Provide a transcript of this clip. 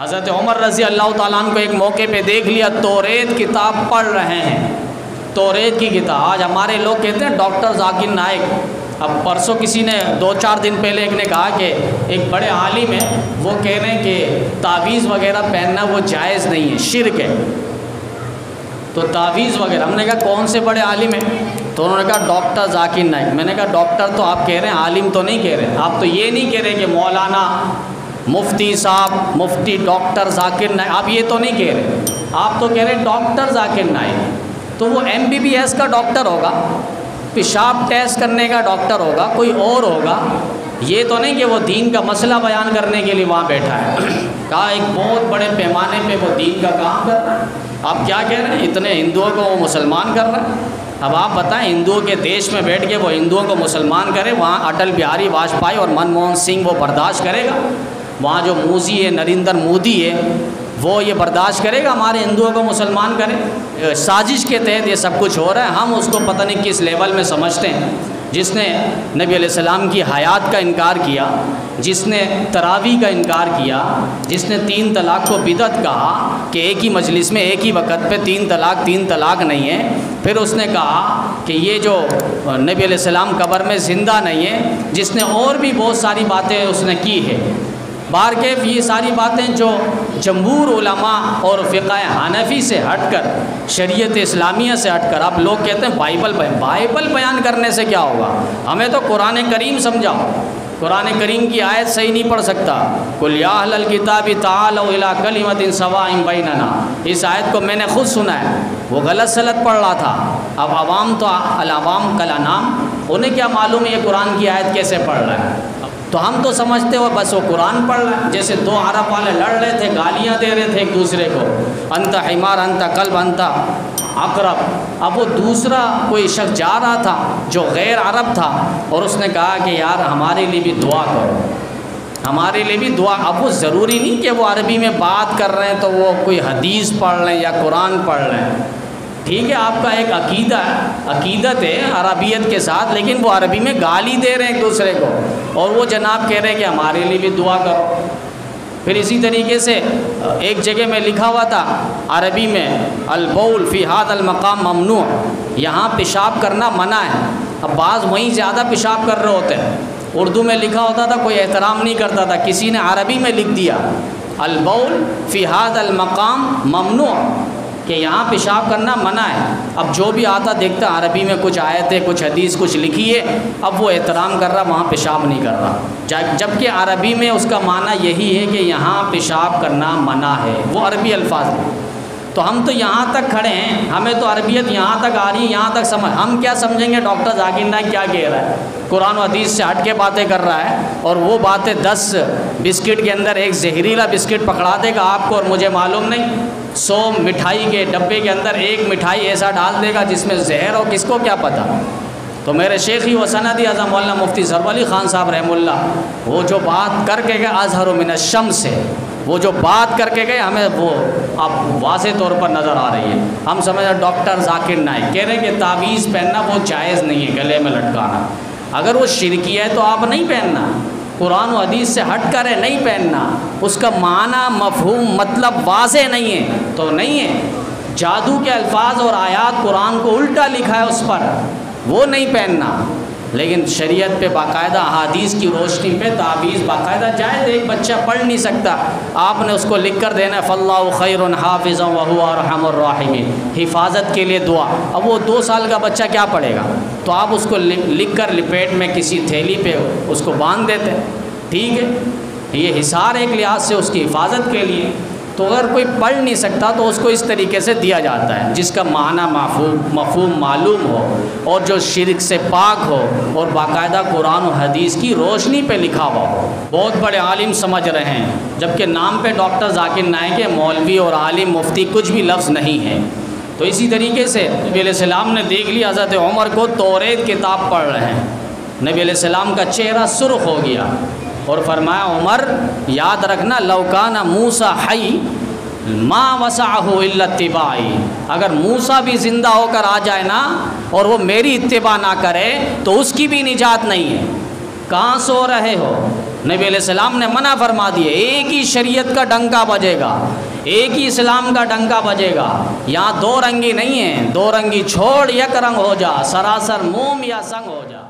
حضرت عمر رضی اللہ تعالیٰ عنہ کو ایک موقع پہ دیکھ لیا توریت کتاب پڑھ رہے ہیں، توریت کی کتاب۔ آج ہمارے لوگ کہتے ہیں ڈاکٹر ذاکر نائک۔ اب پرسوں کسی نے 2-4 دن پہلے ایک نے کہا کہ ایک بڑے عالم ہیں، وہ کہہ رہے ہیں کہ تعویذ وغیرہ پہننا وہ جائز نہیں ہے، شرک ہے۔ تو تعویذ وغیرہ، ہم نے کہا کون سے بڑے عالم ہیں؟ تو انہوں نے کہا ڈاکٹر ذاکر نائک۔ میں نے کہا ڈاکٹر تو آپ کہہ رہے ہیں، عالم تو نہیں کہہ رہے، آپ تو یہ نہیں کہہ رہے کہ مولانا مفتی صاحب، مفتی ڈاکٹر ذاکر نائک، آپ یہ تو نہیں کہہ رہے، آپ تو کہہ رہے ہیں ڈاکٹر ذاکر نائک۔ تو وہ MBBS کا ڈاکٹر ہوگا، پیشاب ٹیسٹ کرنے کا ڈاکٹر ہوگا، کوئی اور ہوگا، یہ تو نہیں کہ وہ دین کا مسئلہ بیان کرنے کے لیے وہاں بیٹھا ہے۔ کہا ایک بہت بڑے پیمانے پہ وہ دین کا کام کر رہا ہے۔ آپ کیا کہہ رہے ہیں؟ اتنے ہندوؤں کو وہ مسلمان کر رہا ہے۔ اب آپ بتائیں، ہندوؤں کے دیش میں بیٹھ کے وہ ہندوؤں کو مسلمان کرے، وہاں اٹل بہاری واجپئی اور منموہن سنگھ وہ برداشت کرے گا؟ وہاں جو موزی ہے، نریندر مودی ہے، وہ یہ برداشت کرے گا ہمارے ہندوؤں کو مسلمان کرے؟ سازش کے تحت یہ سب کچھ ہو رہا ہے، ہم اس کو پتہ نہیں کس لیول میں سمجھتے ہیں۔ جس نے نبی علیہ السلام کی حیات کا انکار کیا، جس نے تراویح کا انکار کیا، جس نے 3 طلاق کو بدعت کہا کہ ایک ہی مجلس میں ایک ہی وقت پہ 3 طلاق نہیں ہے، پھر اس نے کہا کہ یہ جو نبی علیہ السلام قبر میں زندہ نہیں ہے، جس نے اور بھی بہت ساری باتیں اس نے کی ہے۔ بارکیف یہ ساری باتیں جو جمہور علماء اور فقہ حنفی سے ہٹ کر، شریعت اسلامیہ سے ہٹ کر، آپ لوگ کہتے ہیں بائبل بیان کرنے سے کیا ہوگا؟ ہمیں تو قرآن کریم سمجھاؤ۔ قرآن کریم کی آیت صحیح نہیں پڑھ سکتا، قُلْ یَا اہلَ الْکِتَابِ تَعَالَوْا إِلَىٰ کَلِمَةٍ سَوَاءٍ بَیْنَنَا، اس آیت کو میں نے خود سنا ہے، وہ غلط سلط پڑھ رہا تھا۔ اب عوام تو العوام کالانام، انہیں کیا معلوم ہے یہ قرآن کی آیت کیسے پڑھ رہا ہے؟ تو ہم تو سمجھتے ہو بس وہ قرآن پڑھ رہا ہے۔ جیسے 2 عرب والے لڑ رہے تھے، گالیاں دے رہے تھے ایک دوسرے کو، انت حمار، انت کلب، انت عقرب۔ اب وہ دوسرا کوئی شخص جا رہا تھا جو غیر عرب تھا، اور اس نے کہا کہ یار ہمارے لیے بھی دعا کرو، ہمارے لیے بھی دعا۔ اب وہ ضروری نہیں کہ وہ عربی میں بات کر رہے ہیں تو وہ کوئی حدیث پڑھ رہے ہیں یا قرآن پڑھ رہے ہیں۔ ٹھیک ہے، آپ کا ایک عقیدہ ہے، عقیدت ہے عربیت کے ساتھ، لیکن وہ عربی میں گالی دے رہے ہیں ایک دوسرے کو، اور وہ جناب کہہ رہے ہیں کہ ہمارے لیے بھی دعا کرو۔ پھر اسی طریقے سے ایک جگہ میں لکھا ہوا تھا عربی میں، البول فی ھذا المقام ممنوع، یہاں پیشاب کرنا منع ہے۔ اب بعض وہیں زیادہ پیشاب کر رہے ہوتے ہیں، اردو میں لکھا ہوتا تھا، کوئی احترام نہیں کرتا تھا، کسی نے عربی میں لکھ دیا البول فی ھذا المقام ممنوع، کہ یہاں پیشاب کرنا منع ہے۔ اب جو بھی آتا دیکھتا عربی میں کچھ آیت ہے، کچھ حدیث، کچھ لکھی ہے، اب وہ احترام کر رہا، وہاں پیشاب نہیں کر رہا، جبکہ عربی میں اس کا معنی یہی ہے کہ یہاں پیشاب کرنا منع ہے، وہ عربی الفاظ ہیں۔ تو ہم تو یہاں تک کھڑے ہیں، ہمیں تو عربیت یہاں تک آ رہی ہے، یہاں تک سمجھ، ہم کیا سمجھیں گے ڈاکٹر ذاکر نائک کیا کہہ رہا ہے؟ قرآن و حدیث سے ہٹ کے باتیں کر رہا ہے، اور وہ باتیں 10 بسکٹ کے اندر ایک زہریلا بسکٹ پکڑا دے گا آپ کو اور مجھے معلوم نہیں، 100 مٹھائی کے ڈبے کے اندر ایک مٹھائی ایسا ڈال دے گا جس میں زہر ہو، کس کو کیا پتہ؟ تو میرے شیخی و سندی اعظم مولانا مفتی ظفر علی خان صاحب رحمہ اللہ، وہ جو بات کر کے گئے اظہر من الشمس سے، وہ جو بات کر کے گئے ہمیں وہ اب واضح طور پر نظر آ رہی ہے۔ ہم سمجھ رہے ڈاکٹر ذاکر نائک کہہ رہے ہیں کہ تعویذ پہننا وہ جائز نہیں ہے، گلے میں لٹکانا، اگر وہ شرکی ہے تو آپ نہیں پہننا، قرآن و حدیث سے ہٹ کر ہے نہیں پہننا، اس کا معنی مفہوم مطلب واضح نہیں ہے تو نہیں ہے۔ جادو کے الفاظ اور آیات قرآن کو الٹا لکھا ہے اس پر، وہ نہیں پہننا، لیکن شریعت پہ باقاعدہ احادیث کی روشنی پہ تعویذ باقاعدہ جائز۔ ایک بچہ پڑھ نہیں سکتا، آپ نے اس کو لکھ کر دینا فاللہ خیر حافظا وہو ارحم الراحمین، حفاظت کے لیے دعا۔ اب وہ 2 سال کا بچہ کیا پڑھے گا؟ تو آپ اس کو لکھ کر لپیٹ میں کسی تھیلی پہ اس کو باندھ دیتے، ٹھیک ہے، یہ حصار ایک لحاظ سے اس کی حفاظت کے لیے۔ تو اگر کوئی پڑھ نہیں سکتا تو اس کو اس طریقے سے دیا جاتا ہے جس کا معنی مفہوم معلوم ہو، اور جو شرک سے پاک ہو، اور باقاعدہ قرآن و حدیث کی روشنی پہ لکھا ہوا ہو۔ بہت بڑے عالم سمجھ رہے ہیں، جبکہ نام پہ ڈاکٹر ذاکر نائک ہے، مولوی اور عالم مفتی کچھ بھی لفظ نہیں ہے۔ تو اسی طریقے سے نبی علیہ السلام نے دیکھ لی حضرت عمر کو توریت کتاب پڑھ رہے ہیں، نبی علیہ السلام کا چہرہ سرخ ہو گیا، اور فرمایا عمر یاد رکھنا لو کان موسیٰ حی ما وسعہ الا اتباعی، اگر موسیٰ بھی زندہ ہو کر آ جائے نا اور وہ میری اتباع نہ کرے تو اس کی بھی نجات نہیں ہے۔ کہاں سو رہے ہو؟ نبی علیہ السلام نے منع فرما دیے، ایک ہی شریعت کا ڈنکا بجے گا، ایک ہی اسلام کا ڈنکا بجے گا، یہاں دو رنگی نہیں ہے، دو رنگی چھوڑ یک رنگ ہو جا، سراسر موم یا سنگ ہو جا۔